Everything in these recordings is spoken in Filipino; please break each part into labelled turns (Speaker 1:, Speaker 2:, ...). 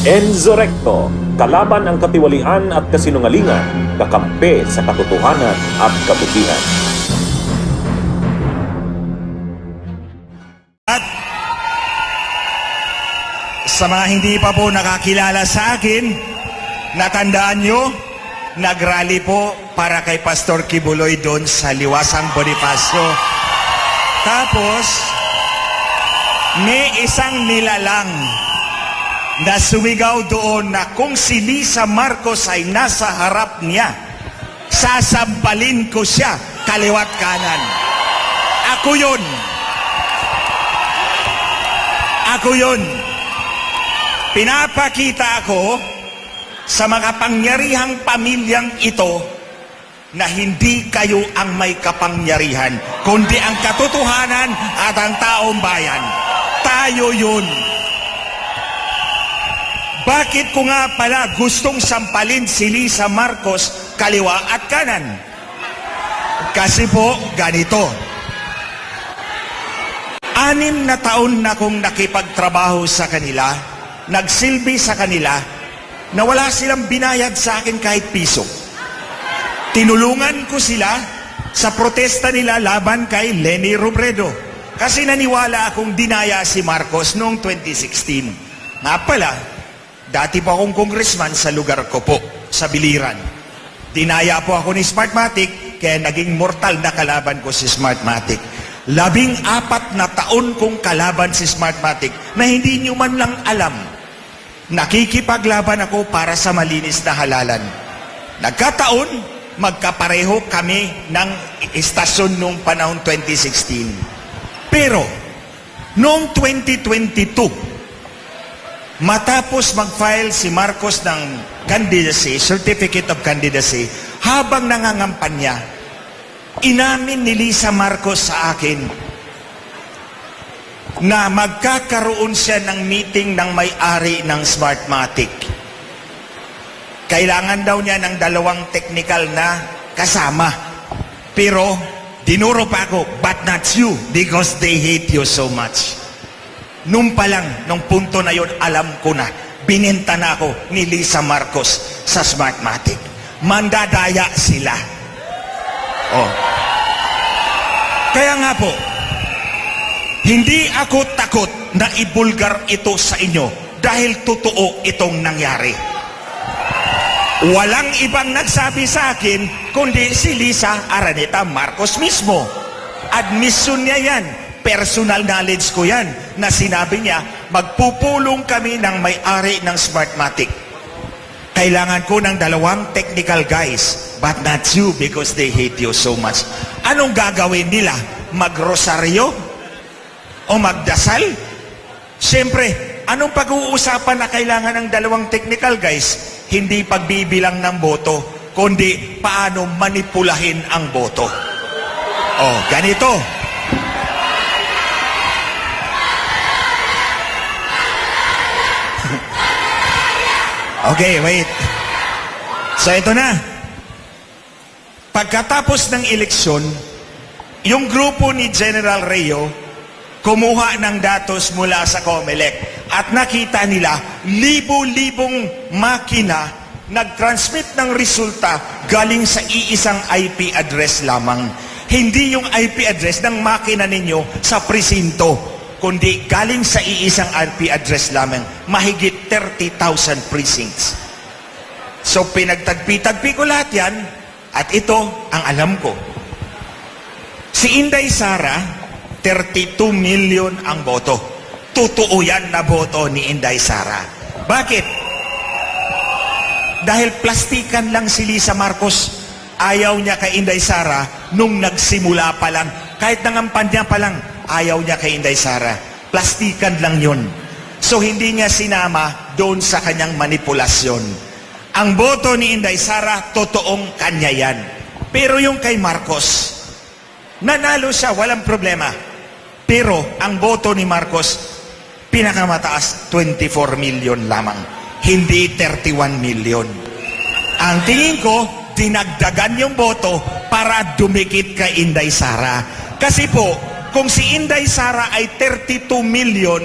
Speaker 1: Enzo Recto, kalaban ang katiwalian at kasinungalingan, kakampi sa katotohanan at kabutihan.
Speaker 2: At sa mga hindi pa po nakakilala sa akin, natandaan nyo, nagrally po para kay Pastor Kibuloy doon sa Liwasang Bonifacio. Tapos, may isang nilalang na sumigaw doon na kung si Lisa Marcos ay nasa harap niya, sasampalin ko siya kaliwat kanan. Ako yun. Ako yun. Pinapakita ako sa mga pangyarihang pamilyang ito na hindi kayo ang may kapangyarihan, kundi ang katotohanan at ang taong bayan. Tayo yun. Bakit ko nga pala gustong sampalin si Lisa Marcos kaliwa at kanan? Kasi po, ganito. 6 na taon na kong nakipagtrabaho sa kanila, nagsilbi sa kanila, na wala silang binayad sa akin kahit piso. Tinulungan ko sila sa protesta nila laban kay Leni Robredo. Kasi naniwala akong dinaya si Marcos noong 2016. Nga pala, dati po akong congressman sa lugar ko po, sa Biliran. Dinaya po ako ni Smartmatic, kaya naging mortal na kalaban ko si Smartmatic. 14 na taon kong kalaban si Smartmatic na hindi nyo man lang alam. Nakikipaglaban ako para sa malinis na halalan. Nagkataon, magkapareho kami ng istasyon noong panahon 2016. Pero, noong 2022, matapos mag-file si Marcos ng candidacy, certificate of candidacy, habang nangangampanya, inamin ni Lisa Marcos sa akin na magkakaroon siya ng meeting ng may-ari ng Smartmatic. Kailangan daw niya ng 2 technical na kasama. Pero, dinuro pa ako, but not you, because they hate you so much. Nung pa lang, nung punto na yun, alam ko na, binenta na ako ni Lisa Marcos sa Smartmatic. Mandadaya sila. Oh. Kaya nga po, hindi ako takot na ibulgar ito sa inyo dahil totoo itong nangyari. Walang ibang nagsabi sa akin kundi si Lisa Araneta Marcos mismo. Admission niya yan. Personal knowledge ko yan na sinabi niya, magpupulong kami ng may-ari ng Smartmatic. Kailangan ko ng 2 technical guys, but not you because they hate you so much. Anong gagawin nila? Magrosaryo? O magdasal? Siyempre, anong pag-uusapan na kailangan ng 2 technical guys? Hindi pagbibilang ng boto, kundi paano manipulahin ang boto. Oh, ganito. Okay, wait. So ito na. Pagkatapos ng eleksyon, yung grupo ni General Reo kumuha ng datos mula sa COMELEC at nakita nila libo-libong makina nag-transmit ng resulta galing sa iisang IP address lamang. Hindi yung IP address ng makina ninyo sa presinto, kundi galing sa iisang IP address lamang. Mahigit 30,000 precincts. So pinagtagpi-tagpi ko lahat yan at ito ang alam ko. Si Inday Sara, 32 million ang boto. Totoo yan na boto ni Inday Sara. Bakit? Dahil plastikan lang si Lisa Marcos. Ayaw niya kay Inday Sara nung nagsimula pa lang. Kahit nangampanya pa lang, ayaw niya kay Inday Sara. Plastikan lang yun. So hindi niya sinama doon sa kanyang manipulasyon. Ang boto ni Inday Sara, totoong kanya yan. Pero yung kay Marcos, nanalo siya, walang problema. Pero ang boto ni Marcos, pinakamataas, 24 million lamang. Hindi 31 million. Ang tingin ko, dinagdagan yung boto para dumikit kay Inday Sara. Kasi po, kung si Inday Sara ay 32 million,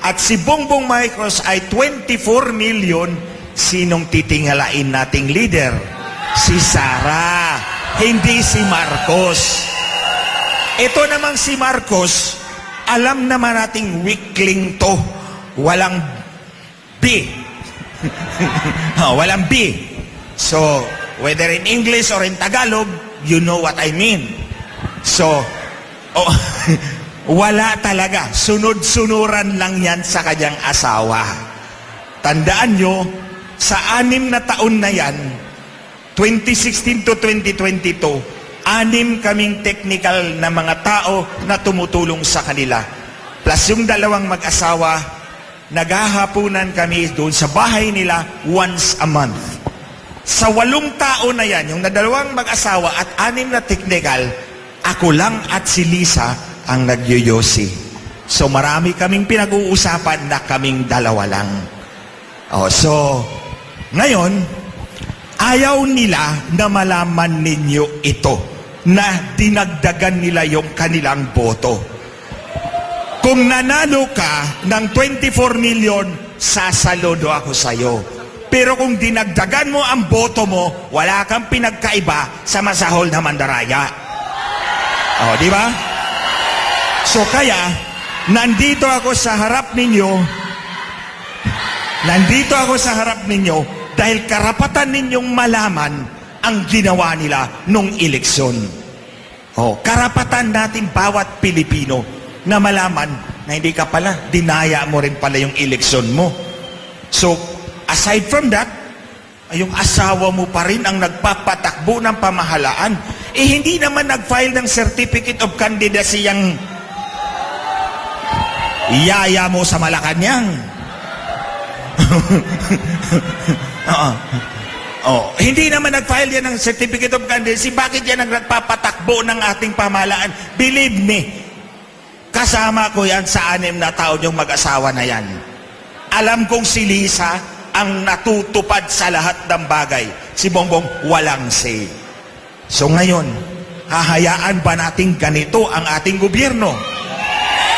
Speaker 2: at si Bongbong Marcos ay 24 million, sinong titingalain nating leader? Si Sara, hindi si Marcos. Ito namang si Marcos, alam naman nating weakling to. Walang B. Walang B. So, whether in English or in Tagalog, you know what I mean. So, wala talaga. Sunod-sunuran lang yan sa kanyang asawa. Tandaan nyo, sa 6 na taon na yan, 2016 to 2022, 6 kaming technical na mga tao na tumutulong sa kanila. Plus yung 2 mag-asawa, naghahapunan kami doon sa bahay nila once a month. Sa 8 tao na yan, yung 2 mag-asawa at 6 na technical, ako lang at si Lisa ang nagyoyosi. So marami kaming pinag-uusapan na kaming 2 lang. So, ngayon, ayaw nila na malaman ninyo ito, na dinagdagan nila yung kanilang boto. Kung nanalo ka ng 24 million, sasaludo ako sa'yo. Pero kung dinagdagan mo ang boto mo, wala kang pinagkaiba sa masahol na mandaraya. Di ba? So kaya, nandito ako sa harap ninyo dahil karapatan ninyong malaman ang ginawa nila nung eleksyon. Karapatan natin bawat Pilipino na malaman na hindi ka pala, dinaya mo rin pala yung eleksyon mo. So, aside from that, yung asawa mo pa rin ang nagpapatakbo ng pamahalaan. Hindi naman nag-file ng certificate of candidacy yung yaya mo sa Malacanang. Hindi naman nag-file yan ng certificate of candidacy. Bakit yan ang nagpapatakbo ng ating pamahalaan? Believe me, kasama ko yan sa 6 na taon yung mag-asawa na yan. Alam kong si Lisa ang natutupad sa lahat ng bagay. Si Bongbong walang say. So ngayon, hahayaan ba natin ganito ang ating gobyerno?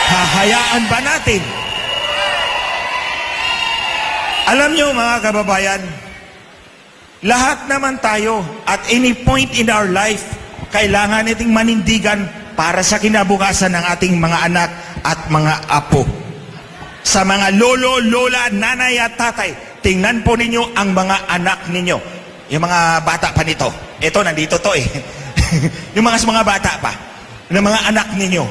Speaker 2: Hahayaan ba natin? Alam nyo mga kababayan, lahat naman tayo at any point in our life, kailangan nating manindigan para sa kinabukasan ng ating mga anak at mga apo. Sa mga lolo, lola, nanay at tatay, tingnan po ninyo ang mga anak ninyo. Yung mga bata pa nito. Ito, nandito to eh. Yung mga bata pa, ng mga anak ninyo.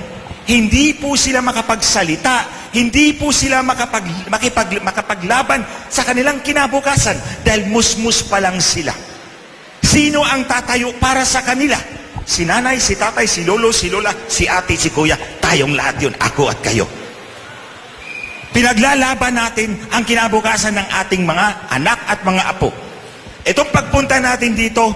Speaker 2: Hindi po sila makapagsalita, hindi po sila makapaglaban sa kanilang kinabukasan dahil musmus pa lang sila. Sino ang tatayo para sa kanila? Si nanay, si tatay, si lolo, si lola, si ate, si kuya. Tayong lahat yun, ako at kayo. Pinaglalaban natin ang kinabukasan ng ating mga anak at mga apo. Itong pagpunta natin dito,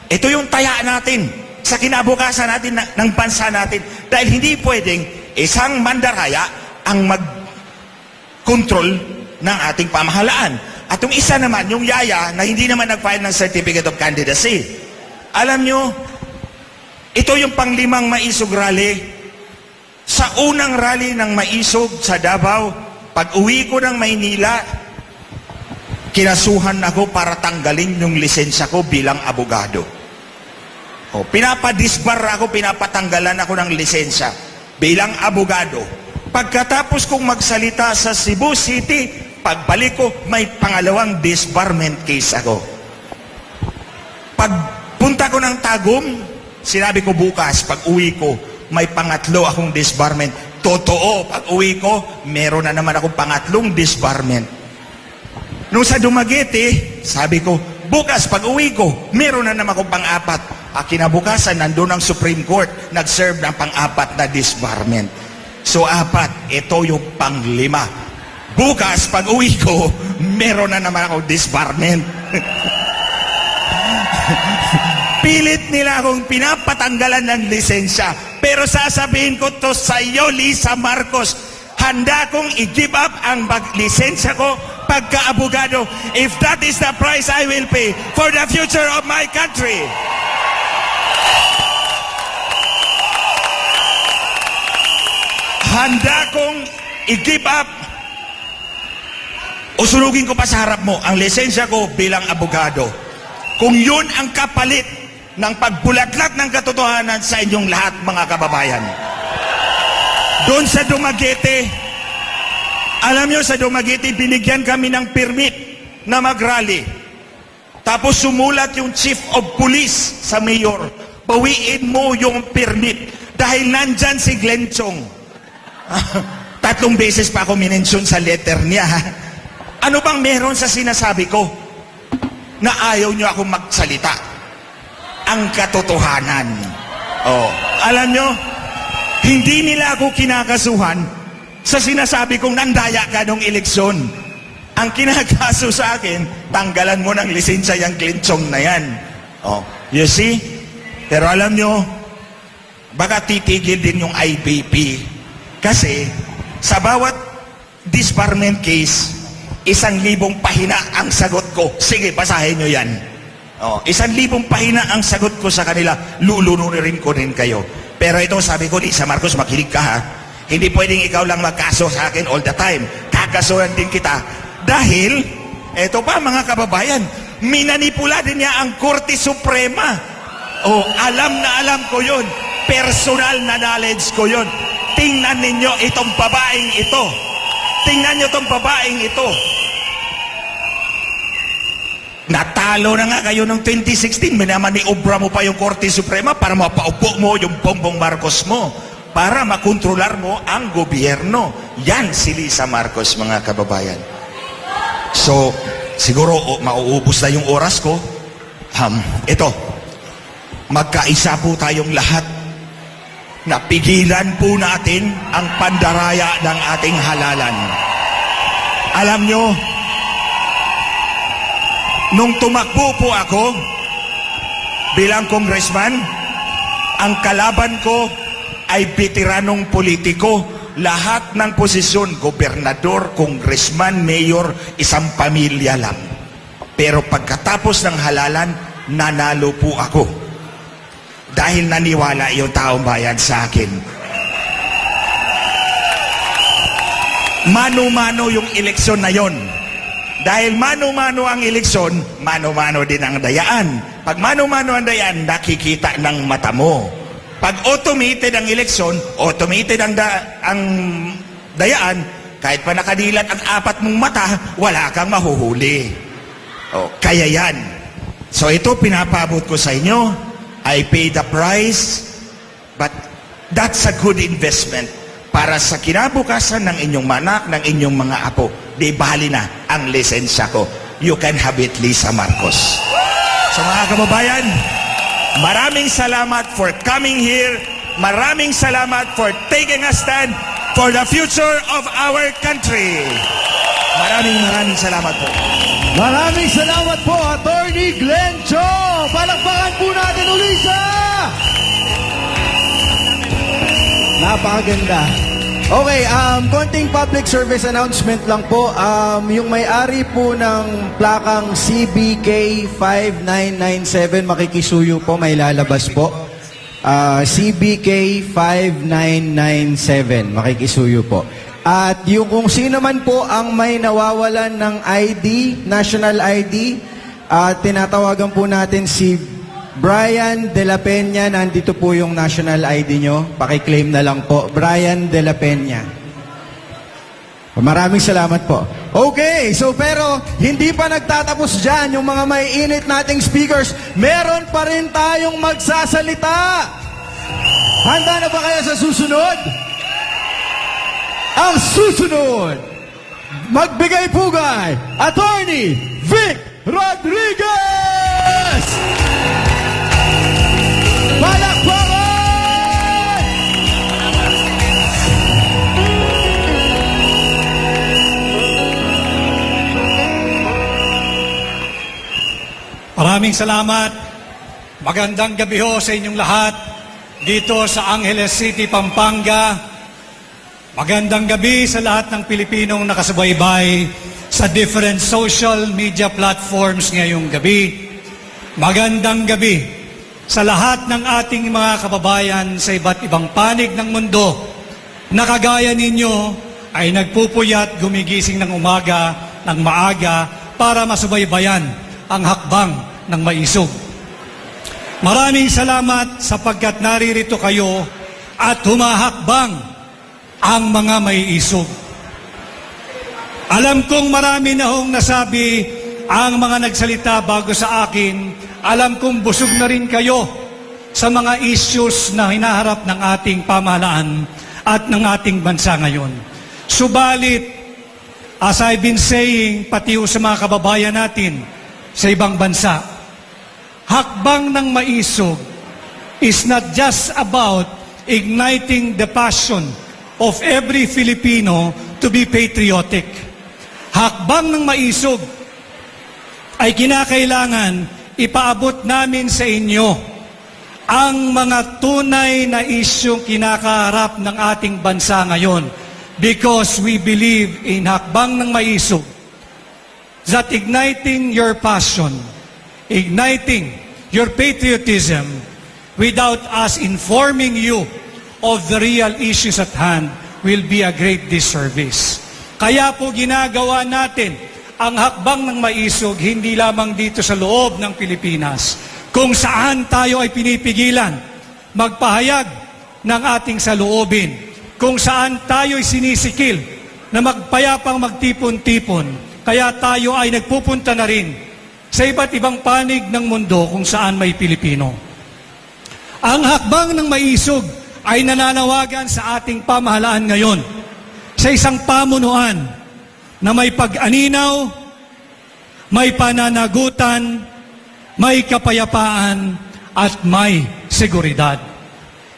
Speaker 2: ito yung taya natin sa kinabukasan natin ng bansa natin. Dahil hindi pwedeng isang mandaraya ang mag-control ng ating pamahalaan. At yung isa naman, yung yaya na hindi naman nag-file ng certificate of candidacy. Alam nyo, ito yung pang-5 maisog rally. Sa unang rally ng maisog sa Davao, pag uwi ko ng Maynila, kinasuhan ako para tanggalin yung lisensya ko bilang abogado. Pinapadisbar ako, pinapatanggalan ako ng lisensya bilang abogado. Pagkatapos kong magsalita sa Cebu City, pagbalik ko, may pangalawang disbarment case ako. Pagpunta ko ng Tagum, sinabi ko bukas, pag uwi ko, may pangatlo akong disbarment. Totoo, pag uwi ko, meron na naman akong pangatlong disbarment. Nung sa Dumaguete, sabi ko, bukas pag uwi ko, meron na naman akong pang-4. Kinabukasan, nandun ang Supreme Court, nag-serve ng pang-4 na disbarment. So 4, ito yung pang-5. Bukas, pag uwi ko, meron na naman akong disbarment. Pilit nila akong pinapatanggalan ng lisensya. Pero sasabihin ko to sa iyo, Lisa Marcos, handa kong i-give up ang lisensya ko pagka-abogado if that is the price I will pay for the future of my country. Handa kong i-give up O sunugin ko pa sa harap mo, ang lisensya ko bilang abogado. Kung yun ang kapalit ng pagbulatlat ng katotohanan sa inyong lahat, mga kababayan. Doon sa Dumaguete, alam nyo, sa Dumaguete, binigyan kami ng permit na mag-rally. Tapos sumulat yung chief of police sa mayor, bawiin mo yung permit dahil nandyan si Glenn Chong. 3 beses pa ako minensyon sa letter niya. Ano bang meron sa sinasabi ko na ayaw nyo akong magsalita? Ang katotohanan. Oh, alam nyo, hindi nila ako kinakasuhan sa sinasabi kong nandaya ka nung eleksyon. Ang kinakaso sa akin, tanggalan mo ng lisensya yung Glenchong na yan. Oh, you see? Pero alam nyo, baka titigil din yung IBP. Kasi, sa bawat disbarment case, 1,000 pahina ang sagot ko. Sige, basahin nyo yan. Oh, 1,000 pahina ang sagot ko sa kanila. Lulunurin ko rin kayo. Pero ito, sabi ko, Lisa Marcos, makinig ka ha. Hindi pwedeng ikaw lang magkaso sa akin all the time. Kakasuhan din kita. Dahil, eto pa mga kababayan, minanipula din niya ang Korte Suprema. Oh, alam na alam ko yun. Personal na knowledge ko yun. Tingnan ninyo itong babaeng ito. Tingnan nyo itong babaeng ito. Natalo na nga kayo ng 2016. Minamaniobra mo pa yung Korte Suprema para mapaupo mo yung Bongbong Marcos mo. Para makontrolar mo ang gobyerno. Yan si Lisa Marcos, mga kababayan. So, siguro mauubos na yung oras ko. Ito, magkaisa po tayong lahat na pigilan po natin ang pandaraya ng ating halalan. Alam nyo, nung tumakbo po ako bilang congressman, ang kalaban ko ay veteranong politiko. Lahat ng posisyon, gobernador, congressman, mayor, isang pamilya lang. Pero pagkatapos ng halalan, nanalo po ako. Dahil naniwala yung taong bayan sa akin. Mano-mano yung eleksyon na yon. Dahil mano-mano ang eleksyon, mano-mano din ang dayaan. Pag mano-mano ang dayaan, nakikita ng mata mo. Pag automated ang eleksyon, automated ang dayaan, kahit pa nakadilat ang 4 mong mata, wala kang mahuhuli. O, kaya yan. So ito pinapabot ko sa inyo. I pay the price, but that's a good investment para sa kinabukasan ng inyong manak, ng inyong mga apo. Di bali na ang lisensya ko. You can have it, Lisa Marcos. So mga kababayan, maraming salamat for coming here. Maraming salamat for taking a stand for the future of our country. Maraming salamat po.
Speaker 3: Maraming salamat po, Attorney Glenn Chong. Palakpakan po natin, Ulisa! Napakaganda. Okay, konting public service announcement lang po. Yung may-ari po ng plakang CBK 5997, makikisuyo po, may lalabas po. CBK 5997, makikisuyo po. At yung kung sino man po ang may nawawalan ng ID, national ID, tinatawagan po natin si Brian De La Peña. Nandito po yung national ID nyo. Pakiklaim na lang po. Brian De La Peña. Maraming salamat po. Okay, so pero hindi pa nagtatapos dyan yung mga may init nating speakers. Meron pa rin tayong magsasalita. Handa na ba kayo sa susunod? Ang susunod, magbigay pugay, Attorney Vic Rodriguez! Palakpakan!
Speaker 4: Maraming salamat. Magandang gabi ho sa inyong lahat dito sa Angeles City, Pampanga. Magandang gabi sa lahat ng Pilipinong nakasubaybay sa different social media platforms ngayong gabi. Magandang gabi sa lahat ng ating mga kababayan sa iba't ibang panig ng mundo na kagaya ninyo ay nagpupuyat gumigising ng umaga ng maaga para masubaybayan ang hakbang ng maisog. Maraming salamat sapagkat naririto kayo at humahakbang ang mga maiisog. Alam kong marami na hong nasabi ang mga nagsalita bago sa akin. Alam kong busog na rin kayo sa mga issues na hinaharap ng ating pamahalaan at ng ating bansa ngayon. Subalit, as I've been saying, pati sa mga kababayan natin sa ibang bansa, hakbang ng maisog is not just about igniting the passion of every Filipino to be patriotic. Hakbang ng maisog ay kinakailangan ipaabot namin sa inyo ang mga tunay na isyong kinakaharap ng ating bansa ngayon, because we believe in hakbang ng maisog that igniting your passion, igniting your patriotism without us informing you of the real issues at hand will be a great disservice. Kaya po ginagawa natin ang hakbang ng maisog hindi lamang dito sa loob ng Pilipinas, kung saan tayo ay pinipigilan magpahayag ng ating saloobin, kung saan tayo ay sinisikil na magpayapang magtipon-tipon, kaya tayo ay nagpupunta na rin sa iba't ibang panig ng mundo kung saan may Pilipino. Ang hakbang ng maisog ay nananawagan sa ating pamahalaan ngayon sa isang pamunuan na may pag-aninaw, may pananagutan, may kapayapaan, at may seguridad.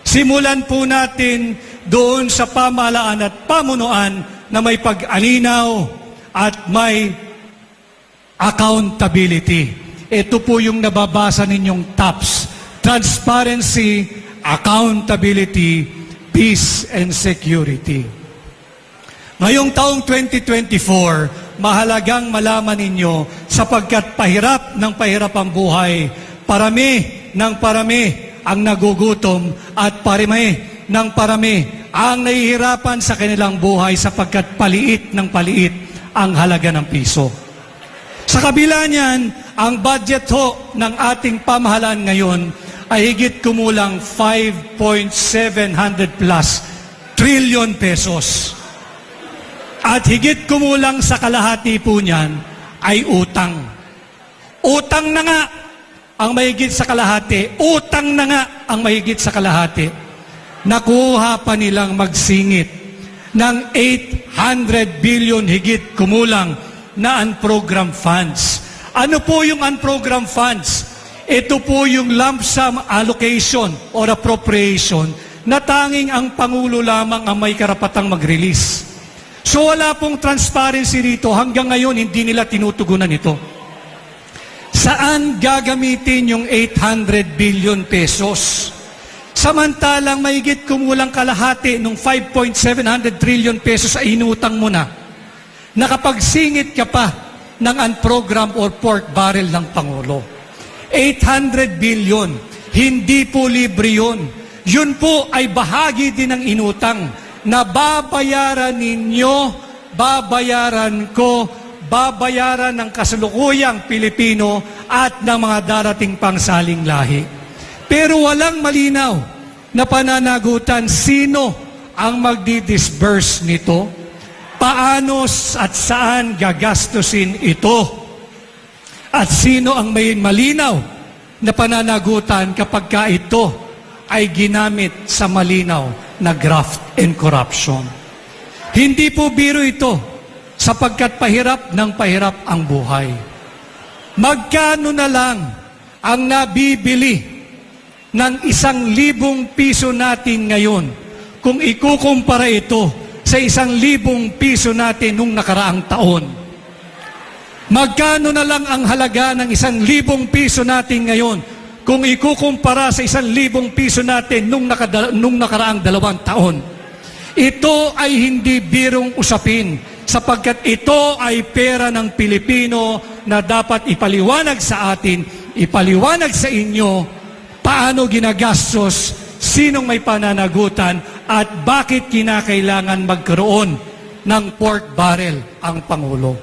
Speaker 4: Simulan po natin doon sa pamahalaan at pamunuan na may pag-aninaw at may accountability. Ito po yung nababasa ninyong TAPS: transparency, accountability, peace, and security. Ngayong taong 2024, mahalagang malaman ninyo sapagkat pahirap ng pahirap ang buhay, parami ng parami ang nagugutom, at parami ng parami ang nahihirapan sa kanilang buhay sapagkat paliit ng paliit ang halaga ng piso. Sa kabila niyan, ang budget ho ng ating pamahalaan ngayon ay higit kumulang 5.700 plus trillion pesos. At higit kumulang sa kalahati po niyan ay utang. Utang na nga ang mahigit sa kalahati. Utang na nga ang mahigit sa kalahati. Nakuha pa nilang magsingit ng 800 billion higit kumulang na unprogrammed funds. Ano po yung unprogrammed funds? Ito po yung lump sum allocation or appropriation na tanging ang Pangulo lamang ang may karapatang mag-release. So wala pong transparency rito. Hanggang ngayon, hindi nila tinutugunan ito. Saan gagamitin yung 800 billion pesos? Samantalang mahigit kumulang kalahati ng 5.700 trillion pesos ay inutang mo na. Nakapagsingit ka pa ng unprogrammed or pork barrel ng Pangulo. 800 billion, hindi po libre yun. Yun po ay bahagi din ng inutang na babayaran ninyo, babayaran ko, babayaran ng kasalukuyang Pilipino at ng mga darating pangsaling lahi. Pero walang malinaw na pananagutan sino ang magdi-disburse nito, paano at saan gagastusin ito, at sino ang may malinaw na pananagutan kapag ito ay ginamit sa malinaw na graft and corruption. Hindi po biro ito sapagkat pahirap ng pahirap ang buhay. Magkano na lang ang nabibili ng 1,000 piso natin ngayon kung ikukumpara ito sa 1,000 piso natin nung nakaraang taon? Magkano na lang ang halaga ng 1,000 piso natin ngayon kung ikukumpara sa 1,000 piso natin nung nakaraang 2 taon? Ito ay hindi birong usapin sapagkat ito ay pera ng Pilipino na dapat ipaliwanag sa atin, ipaliwanag sa inyo paano ginagastos, sinong may pananagutan, at bakit kinakailangan magkaroon ng pork barrel ang Pangulo.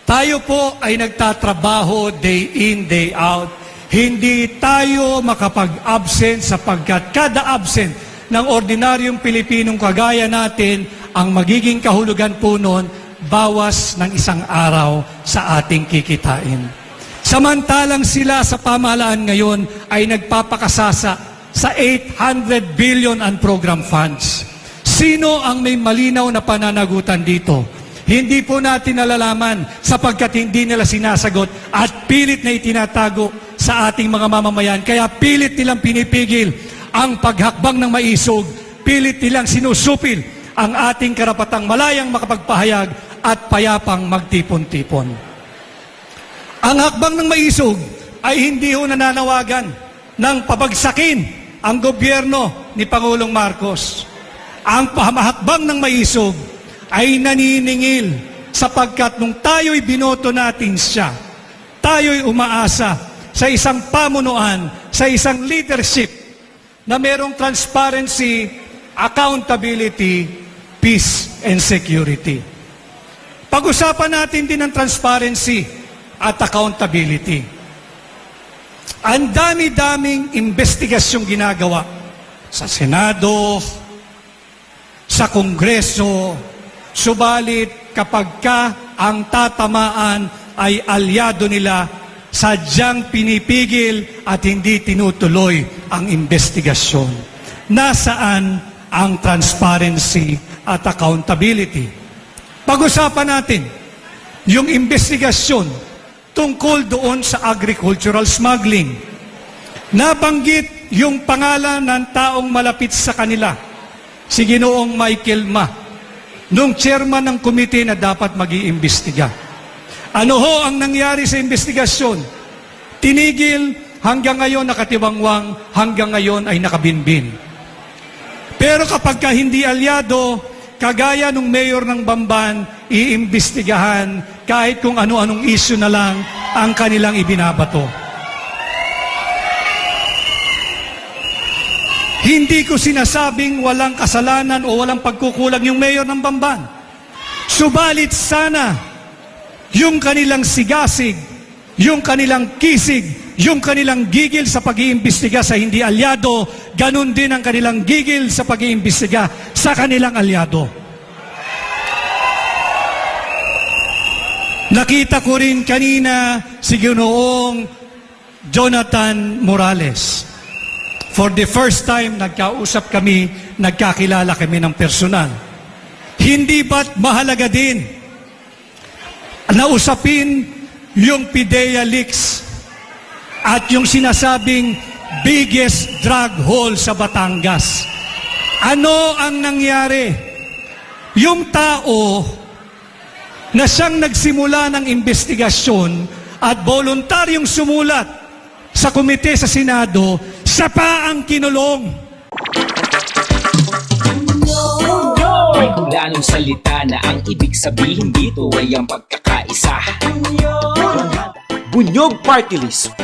Speaker 4: Tayo po ay nagtatrabaho day in, day out. Hindi tayo makapag-absent sapagkat kada absent ng ordinaryong Pilipinong kagaya natin, ang magiging kahulugan po noon, bawas ng isang araw sa ating kikitain. Samantalang sila sa pamahalaan ngayon ay nagpapakasasa sa 800 billion unprogrammed funds. Sino ang may malinaw na pananagutan dito? Hindi po natin nalalaman sapagkat hindi nila sinasagot at pilit na itinatago sa ating mga mamamayan. Kaya pilit nilang pinipigil ang paghakbang ng maisog, pilit nilang sinusupil ang ating karapatang malayang makapagpahayag at payapang magtipon-tipon. Ang hakbang ng maisog ay hindi ho nananawagan ng pabagsakin ang gobyerno ni Pangulong Marcos. Ang hakbang ng maisog ay naniningil sapagkat nung tayo'y binoto natin siya, tayo'y umaasa sa isang pamunuan, sa isang leadership na merong transparency, accountability, peace, and security. Pag-usapan natin din ang transparency at accountability. Ang dami-daming investigasyong ginagawa sa Senado, sa Kongreso, subalit kapag ang tatamaan ay alyado nila, sadyang pinipigil at hindi tinutuloy ang investigasyon. Nasaan ang transparency at accountability? Pag-usapan natin yung investigasyon tungkol doon sa agricultural smuggling. Nabanggit yung pangalan ng taong malapit sa kanila, si Ginoong Michael Ma, nung chairman ng komite na dapat mag-iimbestiga. Ano ho ang nangyari sa investigasyon? Tinigil, hanggang ngayon nakatiwangwang, hanggang ngayon ay nakabinbin. Pero kapag hindi alyado, kagaya nung mayor ng Bamban, iimbestigahan kahit kung ano-anong issue na lang ang kanilang ibinabato. Hindi ko sinasabing walang kasalanan o walang pagkukulang yung mayor ng Bamban. Subalit sana yung kanilang sigasig, yung kanilang kisig, yung kanilang gigil sa pag-iimbestiga sa hindi alyado, ganun din ang kanilang gigil sa pag-iimbestiga sa kanilang alyado. Nakita ko rin kanina si Ginoong Jonathan Morales. For the first time, nagkausap kami, nagkakilala kami ng personal. Hindi ba't mahalaga din na usapin yung PIDEA leaks at yung sinasabing biggest drug haul sa Batangas? Ano ang nangyari? Yung tao na siyang nagsimula ng investigasyon at voluntaryong sumulat sa komite sa Senado, siya pa ang kinulong.
Speaker 5: May kulanong salita na ang ibig sabihin dito ay ang pagkakaisa.
Speaker 1: Bunyog Party List.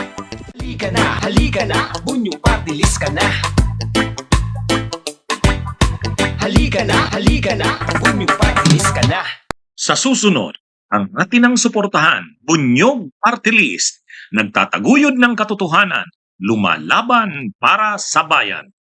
Speaker 5: Halika na, Bunyog Party List ka na. Halika na, Bunyog Party List ka na.
Speaker 1: Sa susunod, ang atinang suportahan, Bunyog Party List, nagtataguyod ng katotohanan, lumalaban para sa bayan.